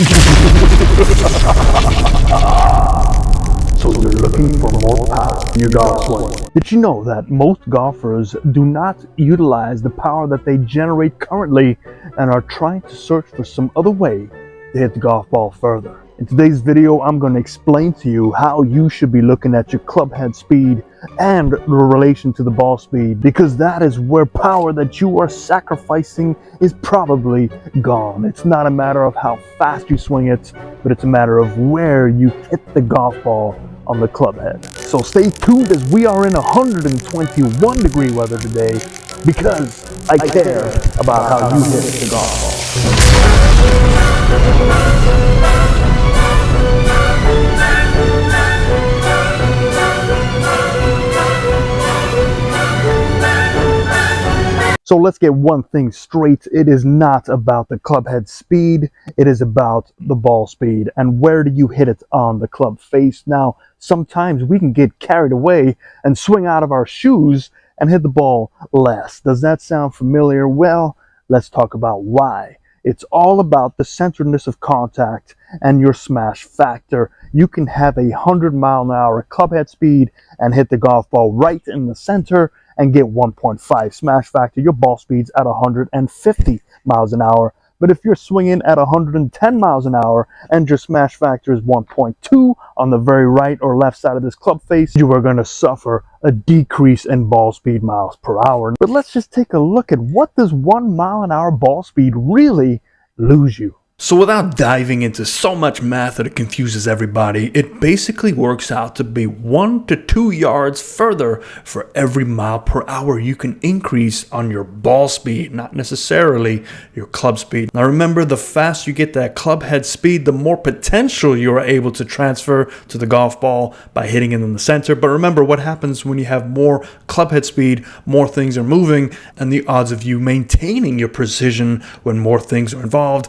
So you're looking for more power in your golf swing. Did you know that most golfers do not utilize the power that they generate currently and are trying to search for some other way to hit the golf ball further? In today's video, I'm going to explain to you how you should be looking at your club head speed and the relation to the ball speed, because that is where power that you are sacrificing is probably gone. It's not a matter of how fast you swing it, but it's a matter of where you hit the golf ball on the club head. So stay tuned as we are in 121 degree weather today, because I care about how you hit the golf ball. So let's get one thing straight. It is not about the club head speed. It is about the ball speed. And where do you hit it on the club face? Now, sometimes we can get carried away and swing out of our shoes and hit the ball less. Does that sound familiar? Well, let's talk about why. It's all about the centeredness of contact and your smash factor. You can have 100-mile-an-hour club head speed and hit the golf ball right in the center and get 1.5 smash factor. Your ball speed's at 150 miles an hour. But if you're swinging at 110 miles an hour and your smash factor is 1.2 on the very right or left side of this club face, you are going to suffer a decrease in ball speed miles per hour. But let's just take a look at what does 1 mile an hour ball speed really lose you. So without diving into so much math that it confuses everybody, it basically works out to be 1 to 2 yards further for every mile per hour you can increase on your ball speed, not necessarily your club speed. Now remember, the faster you get that club head speed, the more potential you are able to transfer to the golf ball by hitting it in the center. But remember, what happens when you have more club head speed, more things are moving, and the odds of you maintaining your precision when more things are involved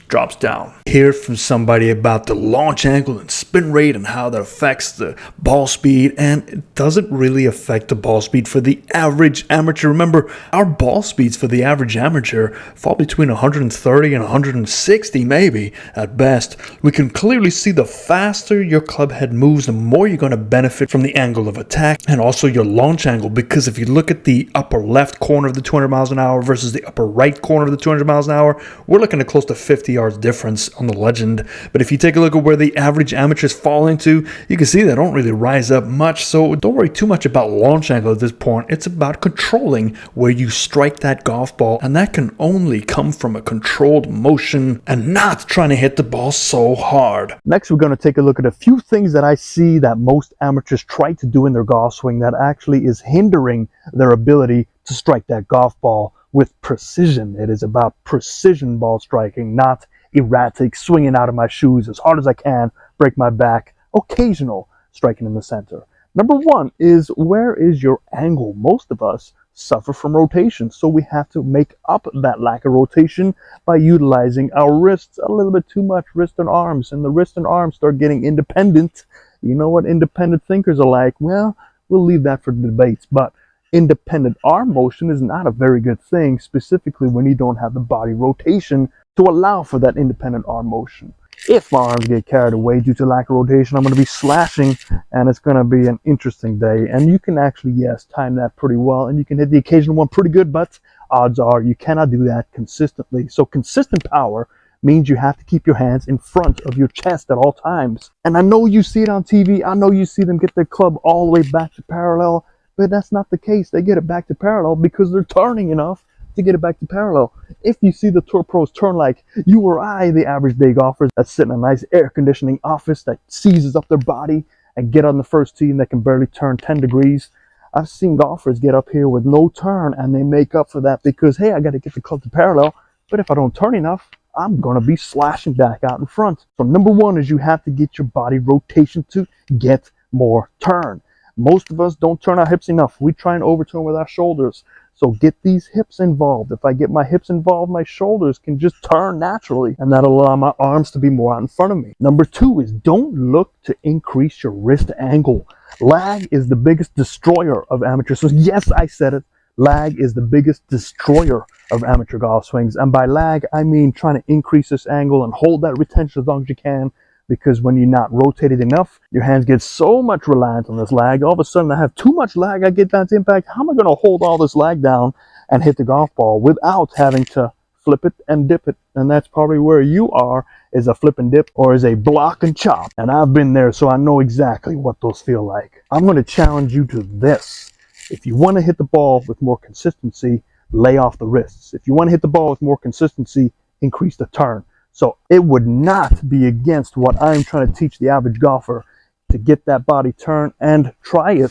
drops down. Hear from somebody about the launch angle and spin rate and how that affects the ball speed, and it doesn't really affect the ball speed for the average amateur. Remember, our ball speeds for the average amateur fall between 130 and 160 maybe at best. We can clearly see the faster your club head moves, the more you're going to benefit from the angle of attack and also your launch angle, because if you look at the upper left corner of the 200 miles an hour versus the upper right corner of the 200 miles an hour, we're looking at close to 50 yards difference on the legend. But if you take a look at where the average amateurs fall into, you can see they don't really rise up much. So don't worry too much about launch angle at this point. It's about controlling where you strike that golf ball, and that can only come from a controlled motion and not trying to hit the ball so hard. Next, we're going to take a look at a few things that I see that most amateurs try to do in their golf swing that actually is hindering their ability to strike that golf ball with precision. It is about precision ball striking, not erratic swinging out of my shoes as hard as I can, break my back, occasional striking in the center. Number one is, where is your angle? Most of us suffer from rotation, so we have to make up that lack of rotation by utilizing our wrists a little bit too much, wrist and arms, and the wrist and arms start getting independent. You know what independent thinkers are like? Well, we'll leave that for debates, but independent arm motion is not a very good thing, specifically when you don't have the body rotation to allow for that independent arm motion. If my arms get carried away due to lack of rotation, I'm going to be slashing, and it's going to be an interesting day. And you can actually, yes, time that pretty well, and you can hit the occasional one pretty good, but odds are you cannot do that consistently. So consistent power means you have to keep your hands in front of your chest at all times. And I know you see it on TV. I know you see them get their club all the way back to parallel, but that's not the case. They get it back to parallel because they're turning enough to get it back to parallel. If you see the tour pros turn like you or I, the average day golfers that sit in a nice air conditioning office that seizes up their body and get on the first tee and they can barely turn 10 degrees, I've seen golfers get up here with no turn and they make up for that because, hey, I got to get the club to parallel, but if I don't turn enough, I'm going to be slashing back out in front. So number one is you have to get your body rotation to get more turn. Most of us don't turn our hips enough. We try and overturn with our shoulders. So get these hips involved. If I get my hips involved, my shoulders can just turn naturally, and that'll allow my arms to be more out in front of me. Number two is don't look to increase your wrist angle. Lag is the biggest destroyer of amateurs. So yes, I said it, Lag is the biggest destroyer of amateur golf swings. And by lag, I mean trying to increase this angle and hold that retention as long as you can, because when you're not rotated enough, your hands get so much reliant on this lag. All of a sudden, I have too much lag. I get down to impact. How am I going to hold all this lag down and hit the golf ball without having to flip it and dip it? And that's probably where you are, is a flip and dip or is a block and chop. And I've been there, so I know exactly what those feel like. I'm going to challenge you to this. If you want to hit the ball with more consistency, lay off the wrists. If you want to hit the ball with more consistency, increase the turn. So it would not be against what I'm trying to teach the average golfer to get that body turn and try it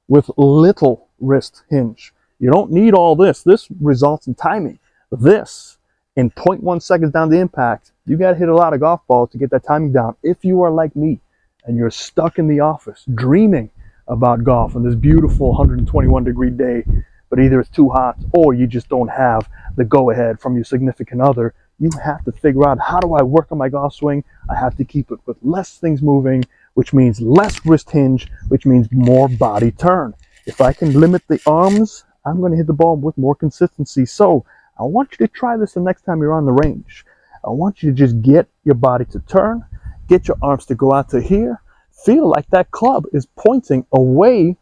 with little wrist hinge. You don't need all this. This results in timing. This, in 0.1 seconds down the impact, you got to hit a lot of golf balls to get that timing down. If you are like me and you're stuck in the office dreaming about golf on this beautiful 121-degree day, but either it's too hot or you just don't have the go-ahead from your significant other, you have to figure out, how do I work on my golf swing? I have to keep it with less things moving, which means less wrist hinge, which means more body turn. If I can limit the arms, I'm going to hit the ball with more consistency. So I want you to try this the next time you're on the range. I want you to just get your body to turn, get your arms to go out to here, feel like that club is pointing away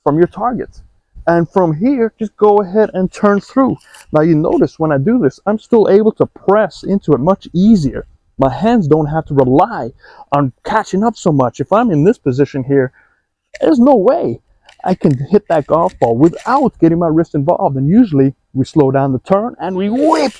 from your target. And from here, just go ahead and turn through. Now you notice when I do this, I'm still able to press into it much easier. My hands don't have to rely on catching up so much. If I'm in this position here, there's no way I can hit that golf ball without getting my wrist involved. And usually we slow down the turn and we whip.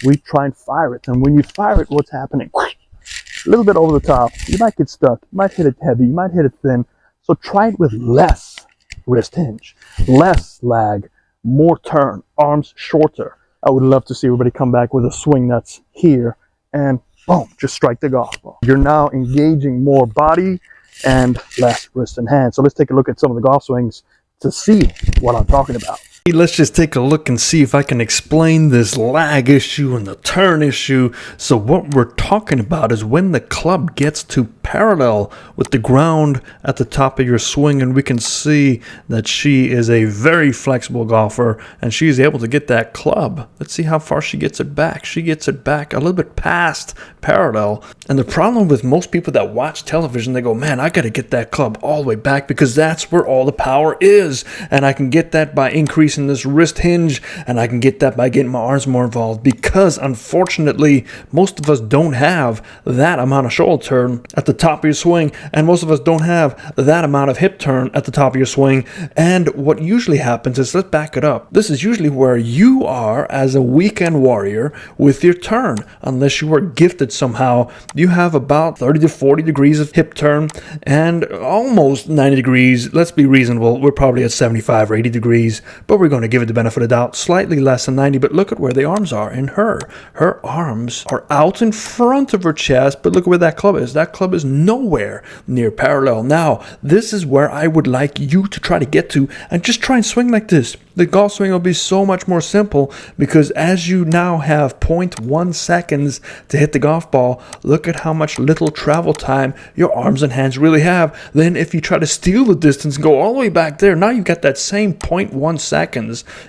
We try and fire it. And when you fire it, what's happening? A little bit over the top. You might get stuck. You might hit it heavy. You might hit it thin. So try it with less wrist hinge, less lag, more turn, arms shorter. I would love to see everybody come back with a swing that's here and boom, just strike the golf ball. You're now engaging more body and less wrist and hand. So let's take a look at some of the golf swings to see what I'm talking about. Let's just take a look and see if I can explain this lag issue and the turn issue. So what we're talking about is when the club gets to parallel with the ground at the top of your swing, and we can see that she is a very flexible golfer and she's able to get that club. Let's see how far she gets it back. She gets it back a little bit past parallel. And the problem with most people that watch television, they go, man, I got to get that club all the way back because that's where all the power is. And I can get that by increasing this wrist hinge, and I can get that by getting my arms more involved, because unfortunately most of us don't have that amount of shoulder turn at the top of your swing, and most of us don't have that amount of hip turn at the top of your swing. And what usually happens is, let's back it up, this is usually where you are as a weekend warrior with your turn. Unless you are gifted somehow, you have about 30 to 40 degrees of hip turn and almost 90 degrees. Let's be reasonable, we're probably at 75 or 80 degrees, but we're going to give it the benefit of the doubt, slightly less than 90. But look at where the arms are in her. Her arms are out in front of her chest, but look at where that club is. That club is nowhere near parallel. Now, this is where I would like you to try to get to, and just try and swing like this. The golf swing will be so much more simple, because as you now have 0.1 seconds to hit the golf ball, look at how much little travel time your arms and hands really have. Then if you try to steal the distance and go all the way back there, now you've got that same 0.1 seconds.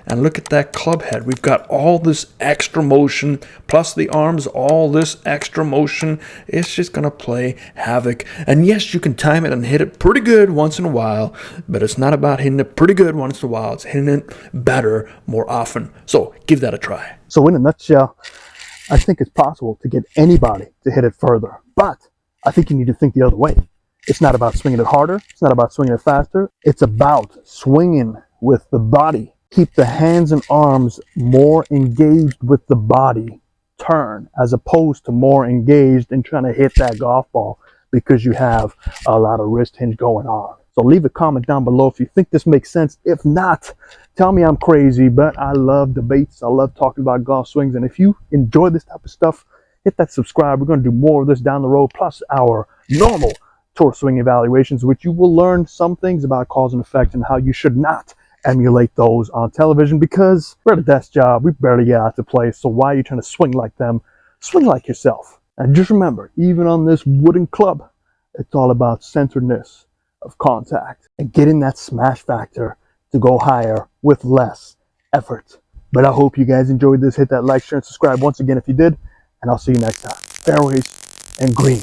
And look at that club head. We've got all this extra motion, plus the arms, all this extra motion. It's just going to play havoc. And yes, you can time it and hit it pretty good once in a while, but it's not about hitting it pretty good once in a while. It's hitting it better more often. So give that a try. So in a nutshell, I think it's possible to get anybody to hit it further, but I think you need to think the other way. It's not about swinging it harder. It's not about swinging it faster. It's about swinging with the body. Keep the hands and arms more engaged with the body turn, as opposed to more engaged in trying to hit that golf ball because you have a lot of wrist hinge going on. So leave a comment down below if you think this makes sense. If not, tell me I'm crazy, but I love debates. I love talking about golf swings. And if you enjoy this type of stuff, hit that subscribe. We're going to do more of this down the road, plus our normal tour swing evaluations, which you will learn some things about cause and effect and how you should not emulate those on television, because we're at a desk job. We barely get out to play. So why are you trying to swing like them? Swing like yourself. And just remember, even on this wooden club, it's all about centeredness of contact and getting that smash factor to go higher with less effort. But I hope you guys enjoyed this. Hit that like, share, and subscribe once again if you did. And I'll see you next time. Fairways and green.